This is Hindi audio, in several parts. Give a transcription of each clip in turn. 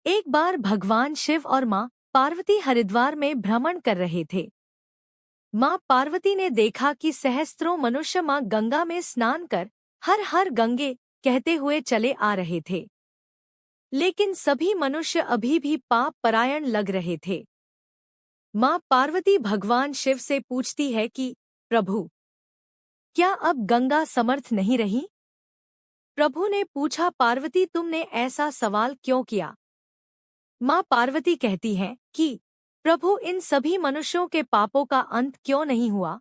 एक बार भगवान शिव और माँ पार्वती हरिद्वार में भ्रमण कर रहे थे। माँ पार्वती ने देखा कि सहस्त्रों मनुष्य माँ गंगा में स्नान कर हर हर गंगे कहते हुए चले आ रहे थे। लेकिन सभी मनुष्य अभी भी पाप परायण लग रहे थे। माँ पार्वती भगवान शिव से पूछती है कि प्रभु, क्या अब गंगा समर्थ नहीं रही? प्रभु ने पूछा, पार्वती, तुमने ऐसा सवाल क्यों किया? माँ पार्वती कहती हैं कि प्रभु, इन सभी मनुष्यों के पापों का अंत क्यों नहीं हुआ?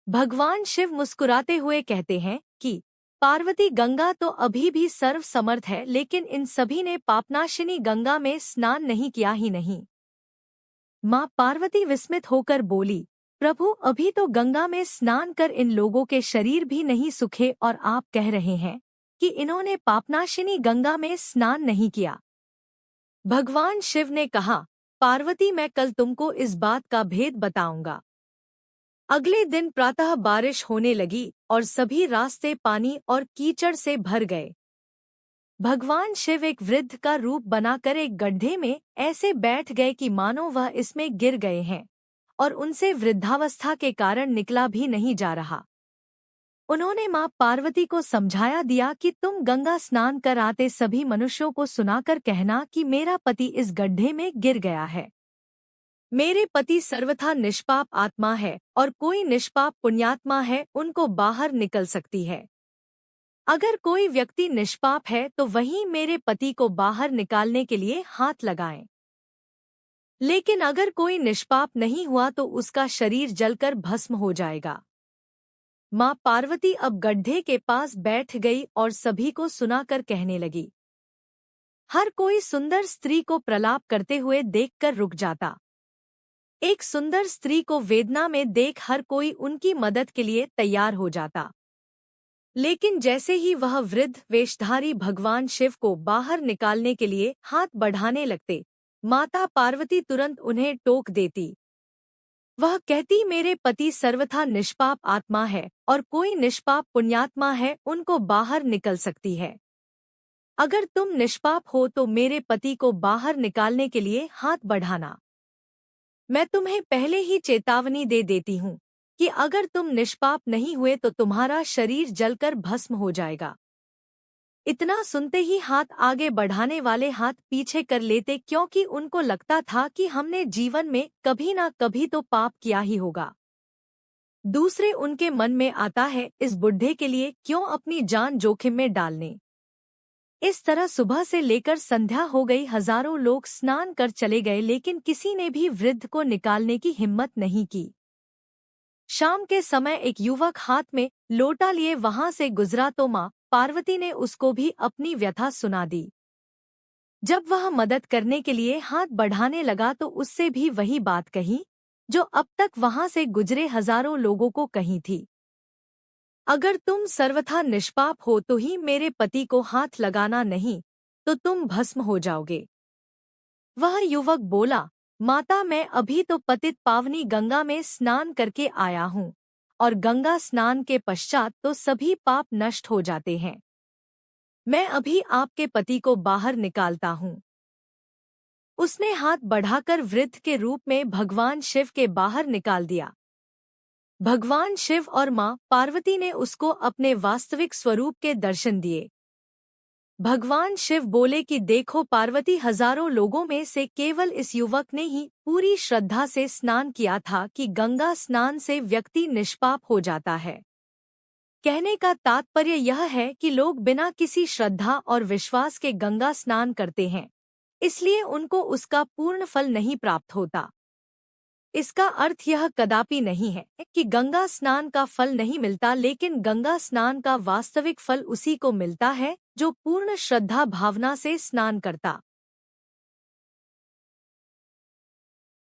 भगवान शिव मुस्कुराते हुए कहते हैं कि पार्वती, गंगा तो अभी भी सर्व समर्थ है, लेकिन इन सभी ने पापनाशिनी गंगा में स्नान नहीं किया ही नहीं। माँ पार्वती विस्मित होकर बोली, प्रभु, अभी तो गंगा में स्नान कर इन लोगों के शरीर भी नहीं सूखे और आप कह रहे हैं कि इन्होंने पापनाशिनी गंगा में स्नान नहीं किया। भगवान शिव ने कहा, पार्वती, मैं कल तुमको इस बात का भेद बताऊंगा। अगले दिन प्रातः बारिश होने लगी और सभी रास्ते पानी और कीचड़ से भर गए। भगवान शिव एक वृद्ध का रूप बनाकर एक गड्ढे में ऐसे बैठ गए कि मानो वह इसमें गिर गए हैं और उनसे वृद्धावस्था के कारण निकला भी नहीं जा रहा। उन्होंने माँ पार्वती को समझाया दिया कि तुम गंगा स्नान कर आते सभी मनुष्यों को सुनाकर कहना कि मेरा पति इस गड्ढे में गिर गया है। मेरे पति सर्वथा निष्पाप आत्मा है और कोई निष्पाप पुण्यात्मा है उनको बाहर निकल सकती है। अगर कोई व्यक्ति निष्पाप है तो वही मेरे पति को बाहर निकालने के लिए हाथ लगाएं। लेकिन अगर कोई निष्पाप नहीं हुआ तो उसका शरीर जलकर भस्म हो जाएगा। माँ पार्वती अब गड्ढे के पास बैठ गई और सभी को सुनाकर कहने लगी। हर कोई सुंदर स्त्री को प्रलाप करते हुए देखकर रुक जाता। एक सुंदर स्त्री को वेदना में देख हर कोई उनकी मदद के लिए तैयार हो जाता। लेकिन जैसे ही वह वृद्ध वेशधारी भगवान शिव को बाहर निकालने के लिए हाथ बढ़ाने लगते, माता पार्वती तुरंत उन्हें टोक देती। वह कहती, मेरे पति सर्वथा निष्पाप आत्मा है और कोई निष्पाप पुण्यात्मा है उनको बाहर निकल सकती है। अगर तुम निष्पाप हो तो मेरे पति को बाहर निकालने के लिए हाथ बढ़ाना। मैं तुम्हें पहले ही चेतावनी दे देती हूँ कि अगर तुम निष्पाप नहीं हुए तो तुम्हारा शरीर जलकर भस्म हो जाएगा। इतना सुनते ही हाथ आगे बढ़ाने वाले हाथ पीछे कर लेते, क्योंकि उनको लगता था कि हमने जीवन में कभी ना कभी तो पाप किया ही होगा। दूसरे उनके मन में आता है, इस बुढ़े के लिए क्यों अपनी जान जोखिम में डालने। इस तरह सुबह से लेकर संध्या हो गई, हजारों लोग स्नान कर चले गए, लेकिन किसी ने भी वृद्ध को निकालने की हिम्मत नहीं की। शाम के समय एक युवक हाथ में लोटा लिए वहां से गुजरा तो माँ पार्वती ने उसको भी अपनी व्यथा सुना दी। जब वह मदद करने के लिए हाथ बढ़ाने लगा तो उससे भी वही बात कही जो अब तक वहां से गुजरे हजारों लोगों को कही थी। अगर तुम सर्वथा निष्पाप हो तो ही मेरे पति को हाथ लगाना, नहीं तो तुम भस्म हो जाओगे। वह युवक बोला, माता, मैं अभी तो पतित पावनी गंगा में स्नान करके आया हूँ और गंगा स्नान के पश्चात तो सभी पाप नष्ट हो जाते हैं। मैं अभी आपके पति को बाहर निकालता हूँ। उसने हाथ बढ़ाकर वृद्ध के रूप में भगवान शिव के बाहर निकाल दिया। भगवान शिव और माँ पार्वती ने उसको अपने वास्तविक स्वरूप के दर्शन दिए। भगवान शिव बोले कि देखो पार्वती, हजारों लोगों में से केवल इस युवक ने ही पूरी श्रद्धा से स्नान किया था कि गंगा स्नान से व्यक्ति निष्पाप हो जाता है। कहने का तात्पर्य यह है कि लोग बिना किसी श्रद्धा और विश्वास के गंगा स्नान करते हैं, इसलिए उनको उसका पूर्ण फल नहीं प्राप्त होता। इसका अर्थ यह कदापि नहीं है कि गंगा स्नान का फल नहीं मिलता, लेकिन गंगा स्नान का वास्तविक फल उसी को मिलता है जो पूर्ण श्रद्धा भावना से स्नान करता।